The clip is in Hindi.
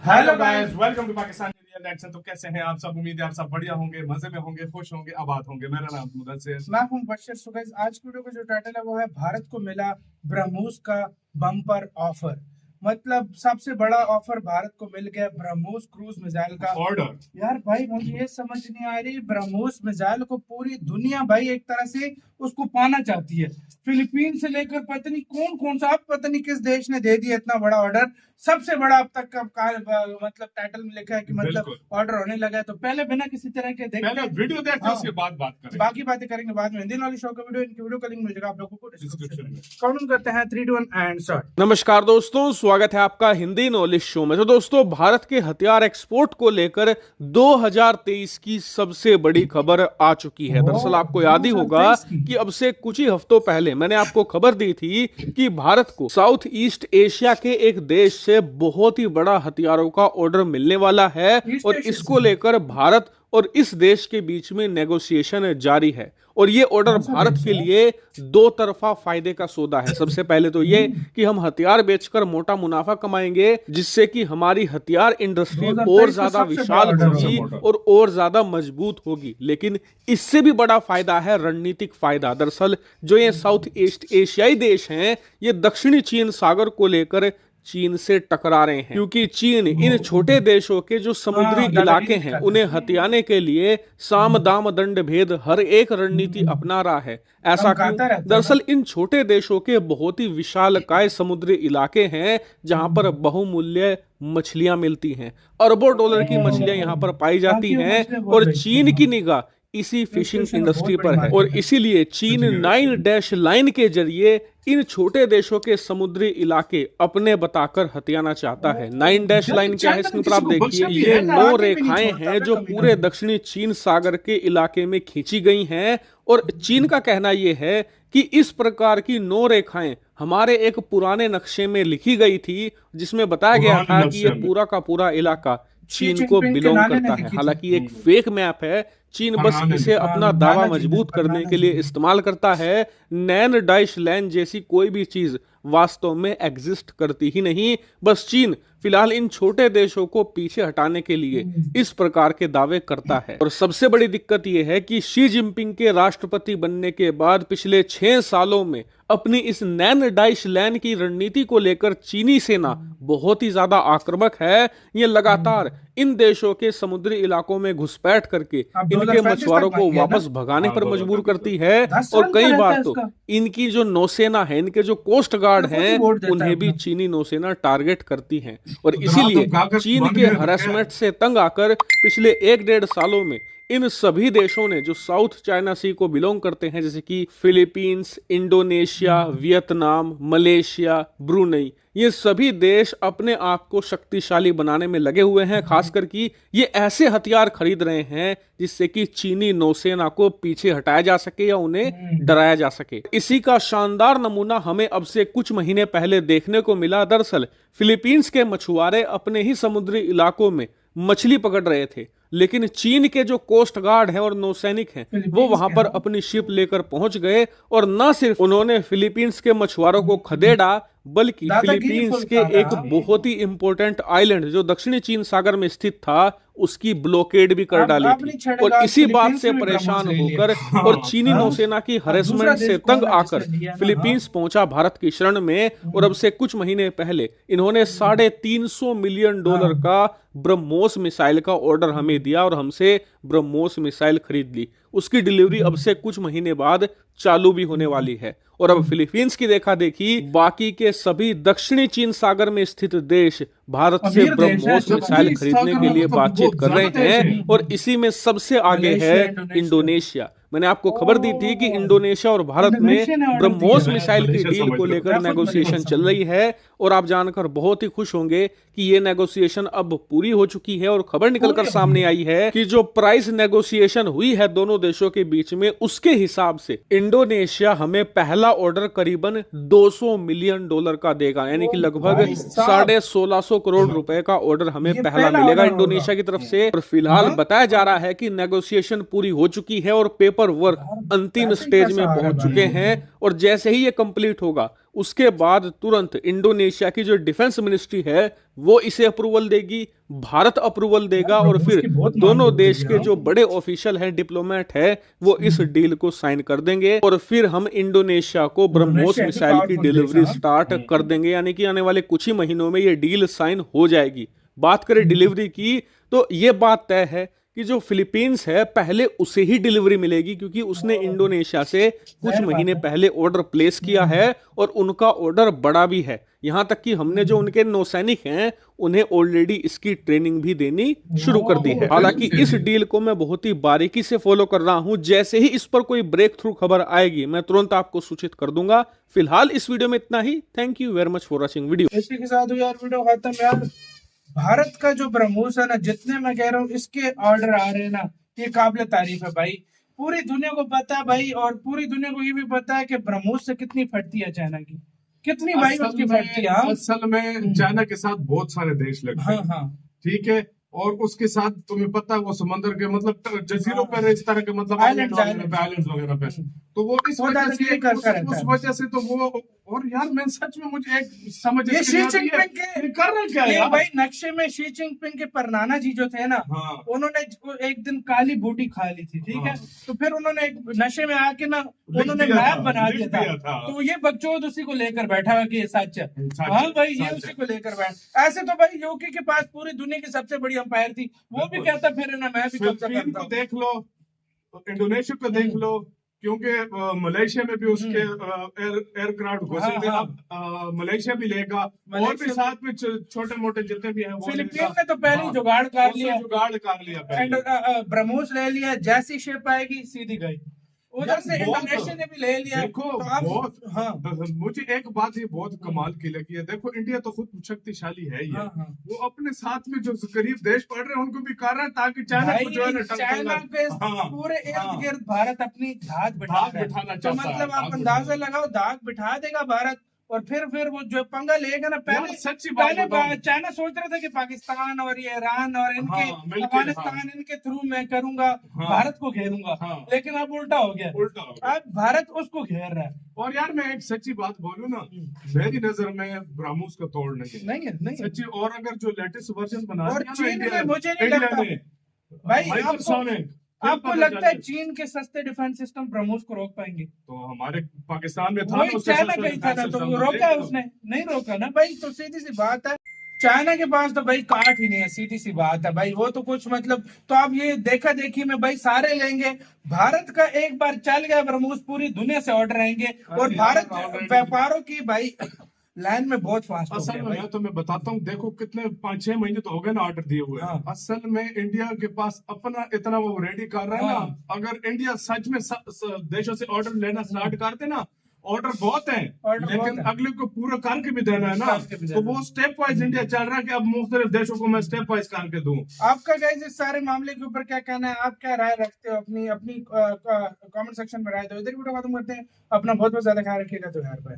Hello guys, welcome to Pakistan real action. तो कैसे हैं आप सब? उम्मीद है आप सब बढ़िया होंगे, मजे में होंगे, खुश होंगे, आबाद होंगे। मेरा नाम मुदस्सिर, मैं हूं बशीर। सो गाइस, आज की वीडियो का जो टाइटल है वो है भारत को मिला ब्रह्मोस का बम्पर ऑफर। मतलब सबसे बड़ा ऑफर भारत को मिल गया ब्रह्मोस क्रूज मिसाइल का ऑर्डर। यार भाई मुझे ये समझ नहीं आ रही, ब्रह्मोस मिसाइल को पूरी दुनिया भाई एक तरह से उसको पाना चाहती है। फिलीपीन से लेकर पता नहीं कौन सा, अब पता नहीं किस देश ने दे दिया इतना बड़ा ऑर्डर। सबसे बड़ा अब तक का मतलब टाइटल में लिखा है कि मतलब ऑर्डर होने लगा है। तो पहले बिना किसी तरह के पहले वीडियो देखते हैं, उसके बाद बात करेंगे। बाकी बातें करेंगे बाद में। हिंदी नॉलेज शो का वीडियो, इनकी वीडियो का लिंक मिल जाएगा आप लोगों को डिस्क्रिप्शन में। काउंट करते हैं 3 2 1 एंड स्टार्ट। नमस्कार दोस्तों, स्वागत है आपका हिंदी नॉलेज शो में। तो दोस्तों, भारत के हथियार एक्सपोर्ट को लेकर 2023 की सबसे बड़ी खबर आ चुकी है। दरअसल आपको याद ही होगा कि अब से कुछ ही हफ्तों पहले मैंने आपको खबर दी थी कि भारत को साउथ ईस्ट एशिया के एक देश से बहुत ही बड़ा हथियारों का ऑर्डर मिलने वाला है और इसको लेकर भारत और इस देश के बीच में नेगोशिएशन जारी है। और ये ऑर्डर भारत के लिए दो तरफा फायदे का सौदा है। सबसे पहले तो ये कि हम हथियार बेचकर मोटा मुनाफा कमाएंगे, जिससे कि हमारी हथियार इंडस्ट्री और ज्यादा विशाल होगी और ज्यादा मजबूत होगी। लेकिन इससे भी बड़ा फायदा है रणनीतिक फायदा। दरअसल जो ये साउथ ईस्ट एशियाई देश हैं, ये दक्षिणी चीन सागर को लेकर चीन से टकरा रहे हैं, क्योंकि चीन इन छोटे देशों के जो समुद्री इलाके हैं उन्हें हथियाने के लिए साम दाम दंड भेद हर एक रणनीति अपना रहा है। ऐसा क्यों? दरअसल इन छोटे देशों के बहुत ही विशालकाय समुद्री इलाके हैं जहां पर बहुमूल्य मछलियां मिलती हैं। अरबों डॉलर की मछलियां यहां पर पाई जाती हैं और चीन की निगाह इसी फिशिंग इंडस्ट्री पर है। और इसीलिए चीन 9 डैश लाइन के जरिए इन छोटे देशों के समुद्री इलाके अपने बताकर हथियाना चाहता है। 9 डैश लाइन क्या है इसके ऊपर आप देखिए, ये 9 रेखाएं हैं जो पूरे दक्षिणी चीन सागर के इलाके में खींची गई हैं। और चीन का कहना यह है कि इस प्रकार की 9 रेखाएं हमारे एक पुराने नक्शे में लिखी गई थी, जिसमें बताया गया था कि ये पूरा का पूरा इलाका चीन को बिलोंग करता है। हालांकि एक फेक मैप है, चीन बस इसे अपना दावा मजबूत करने के लिए इस्तेमाल करता है। 9 डैश लाइन जैसी कोई भी चीज वास्तव में एग्जिस्ट करती ही नहीं। बस चीन फिलहाल इन छोटे देशों को पीछे हटाने के लिए इस प्रकार के दावे करता है। और सबसे बड़ी दिक्कत यह है कि शी जिनपिंग के राष्ट्रपति बनने के बाद पिछले 6 सालों में अपनी इस 9 डैश लाइन की रणनीति को लेकर चीनी सेना बहुत ही ज्यादा आक्रामक है। ये लगातार इन देशों के समुद्री इलाकों में घुसपैठ करके इनके मछुआरों को वापस भगाने पर मजबूर करती है। और कई बार तो इनकी जो नौसेना है, इनके जो कोस्ट गार्ड हैं, उन्हें भी चीनी नौसेना टारगेट करती है। और इसीलिए चीन के हरासमेंट से तंग आकर पिछले 1-1.5 सालों में इन सभी देशों ने जो साउथ चाइना सी को बिलोंग करते हैं, जैसे कि Philippines, Indonesia, Vietnam, Malaysia, Brunei, ये सभी देश अपने आप को शक्तिशाली बनाने में लगे हुए हैं। खासकर कि ये ऐसे हथियार खरीद रहे हैं जिससे कि चीनी नौसेना को पीछे हटाया जा सके या उन्हें डराया जा सके। इसी का शानदार नमूना हमें अब से कुछ महीने पहले देखने को मिला। दरअसल फिलीपींस के मछुआरे अपने ही समुद्री इलाकों में मछली पकड़ रहे थे, लेकिन चीन के जो कोस्ट गार्ड हैं और नौसैनिक हैं वो वहां पर अपनी शिप लेकर पहुंच गए। और न सिर्फ उन्होंने फिलीपींस के मछुआरों को खदेड़ा, बल्कि फिलीपींस के एक बहुत ही इंपॉर्टेंट आइलैंड जो दक्षिणी चीन सागर में स्थित था उसकी ब्लॉकेड भी कर डाली थी। और इसी बात से परेशान होकर और चीनी नौसेना की हरेसमेंट से तंग आकर फिलीपींस पहुंचा भारत की शरण में। और अब से कुछ महीने पहले इन्होंने $350 मिलियन का ब्रह्मोस मिसाइल का ऑर्डर हमें दिया और हमसे ब्रह्मोस मिसाइल खरीद ली। उसकी डिलीवरी अब से कुछ महीने बाद चालू भी होने वाली है। और अब फिलीपींस की देखा देखी बाकी के सभी दक्षिणी चीन सागर में स्थित देश भारत से ब्रह्मोस मिसाइल खरीदने के लिए बातचीत कर रहे हैं। और इसी में सबसे आगे है इंडोनेशिया। मैंने आपको खबर दी थी कि इंडोनेशिया और भारत में ब्रह्मोस मिसाइल की डील को लेकर नेगोशिएशन चल रही है। और आप जानकर बहुत ही खुश होंगे कि ये नेगोशिएशन अब पूरी हो चुकी है और खबर निकलकर सामने आई है कि जो प्राइस नेगोशिएशन हुई है दोनों देशों के बीच में, उसके हिसाब से इंडोनेशिया हमें पहला ऑर्डर करीबन $200 मिलियन का देगा। यानी कि लगभग 1650 करोड़ रुपए का ऑर्डर हमें पहला मिलेगा इंडोनेशिया की तरफ से। और फिलहाल बताया जा रहा है कि नेगोशिएशन पूरी हो चुकी है और पेपर वर्क अंतिम स्टेज में पहुंच चुके हैं। और जैसे ही ये कंप्लीट होगा उसके बाद तुरंत इंडोनेशिया की जो डिफेंस मिनिस्ट्री है वो इसे अप्रूवल देगी, भारत अप्रूवल देगा और ब्रह्मोस फिर की बहुत मांग दोनों होती देश है, के हाँ। जो बड़े ऑफिशियल हैं, डिप्लोमेट है, वो इस डील को साइन कर देंगे और फिर हम इंडोनेशिया को ब्रह्मोस इंडोनेशिया की मिसाइल की powerful डिलीवरी देश है, हाँ। स्टार्ट कर देंगे, यानी कि आने वाले कुछ ही महीनों में ये डील साइन हो जाएगी। बात करें डिलीवरी की तो ये बात तय है कि जो फिलीपींस है पहले उसे ही डिलीवरी मिलेगी, क्योंकि उसने इंडोनेशिया से कुछ जाहिर बात महीने है। पहले ऑर्डर प्लेस किया है और उनका ऑर्डर बड़ा भी है। यहां तक कि हमने जो उनके नौसैनिक हैं उन्हें ऑलरेडी इसकी ट्रेनिंग भी देनी शुरू कर दी है। हालांकि इस डील को मैं बहुत ही बारीकी से फॉलो कर रहा हूं, जैसे ही इस पर कोई ब्रेक थ्रू खबर आएगी मैं तुरंत आपको सूचित कर दूंगा। फिलहाल इस वीडियो में इतना ही। Thank you very much for watching video. इसी के साथ यार वीडियो खत्म यार। भारत का जो ब्रह्मोस है ना, जितने मैं कह रहा हूँ इसके ऑर्डर आ रहे हैं ना, ये काबिल तारीफ है भाई। पूरी दुनिया को पता है भाई, और पूरी दुनिया को ये भी पता है कि ब्रह्मोस से कितनी फटती है चाइना की, कितनी भाई उसकी फटती है। हाँ असल में चाइना के साथ बहुत सारे देश लगते हाँ हैं, हाँ। ठीक है, और उसके साथ तुम्हें पता है वो समंदर के मतलब जजीरों पर इस तरह के मतलब Islands, आइलैंड्स वगैरह पे, तो वो इस वो वजह ज्यादा से ये करता रहता उस है। वजह से तो वो, और यार मैं सच में मुझे एक समझ ये इसकी शी नहीं आती है, जिनपिंग के ये कर रहे क्या ये यार? भाई नक्शे में शी जिनपिंग के परनाना जी जो थे ना, हाँ उन्होंने एक दिन काली बूटी खा ली थी, ठीक है। हाँ। तो फिर उन्होंने एक नशे में आके ना लिख उन्होंने दिया मैप था, बना लिख दिया दिया था। था। तो ये बकचोद उसी को लेकर बैठा हुआ कि ये सच है। सच हाँ है, भाई, ये सच उसी है। को लेकर बैठ। ऐसे तो भाई यूके के पास पूरी दुनिया की सबसे बड़ी अंपायर थी, वो भी बिल्कुल। कहता फिर ना मैं भी कब्जा फिलीपीन करता को हूँ। देख लो, इंडोनेशिया को देख लो, क्योंकि मलेशिया में भी उसके एयरक्राफ्ट घुसे हाँ, थे। हाँ। अब मलेशिया भी लेगा, और भी मलेशिया- साथ में छोटे मोटे जितने भी हैं वो फिलीपीन लेगा। ने तो पहले ही हाँ, जुगाड़ कर उसने लिया, जुगाड़ कर लिया एंड पहले। ब्रह्मोस ले लिया, जैसी शिप आएगी सीधी गई। उधर यार से बहुत- इंडोनेशिया ने भी ले लिया। देखो तो अब बहुत, हाँ मुझे एक बात ये बहुत कमाल की लगी है। देखो इंडिया तो खुद शक्तिशाली है ही है, हाँ हाँ। वो अपने साथ में जो करीब देश पड़ रहे हैं उनको भी कर रहा है ताकि चाइना को जो है ना भाई चाइना पे हाँ, पूरे हाँ। इर्द गिर्द भारत अपनी धाक बिठा धाक रहा है। बिठाना तो चाहता है, मतलब आप धाक अंदाजा बिठाना। लगाओ, धाक बिठा देगा भारत, और फिर वो जो पंगा लेगा ना, पहले यार सच्ची बात पहले बताऊं, चाइना सोच रहा था कि पाकिस्तान और ये ईरान और इनके हाँ, मिलके, अफगानिस्तान हाँ। इनके थ्रू मैं करूंगा, हाँ। भारत को घेरूंगा। हाँ। लेकिन अब उल्टा हो गया, उल्टा हो गया। अब भारत उसको घेर रहा है। और यार मैं एक सच्ची बात बोलूं ना, मेरी नजर में ब्रह्मोस का तोड़ नहीं है, नहीं है, नहीं है। सच्ची। और अगर जो लेटेस्ट वर्जन बना और दिया ना चीन इंडिया ने, मुझे नहीं इंडिया लगता ने, भाई, हाइपरसोनिक, आपको लगता है चीन के सस्ते डिफेंस सिस्टम ब्रह्मोस को रोक पाएंगे? तो हमारे पाकिस्तान में था ना, वही उससे चाइना सस्ता गई था ना, defense तो system, वो तो रोका देख लो। उसने? नहीं रोका ना भाई। तो सीधी सी बात है, चाइना के पास तो भाई काट ही नहीं है, सीधी सी बात है भाई। वो तो कुछ मतलब, तो अब ये देखा देखी में भाई सारे लेंगे। भारत का एक बार चल गया ब्रह्मोस, पूरी दुनिया से ऑर्डर आएंगे, और अरे भारत यार, already- व्यापारों की भाई लाइन में बहुत फास्ट हो असल गया में भाई। मैं तुम्हें बताता हूँ, देखो कितने 5-6 महीने तो हो गए ना ऑर्डर दिए हुए। हाँ। असल में इंडिया के पास अपना इतना वो रेडी कर रहा है हाँ। ना, अगर इंडिया सच में देशों से ऑर्डर लेना स्टार्ट करते ना, ऑर्डर बहुत है, Order बहुत लेकिन है। अगले को पूरा करके भी देना है ना, करके भी तो देना वो स्टेप वाइज इंडिया चल रहा है कि अब मुख्तलिफ देशों को मैं स्टेप वाइज करके दूं। आपका गाइस इस सारे मामले के ऊपर क्या कहना है? आप क्या राय रखते हो? अपनी अपनी कमेंट सेक्शन में राय दो। इधर वीडियो खत्म करते हैं। अपना बहुत बहुत ज्यादा ख्याल रखिएगा। तो यार बाय।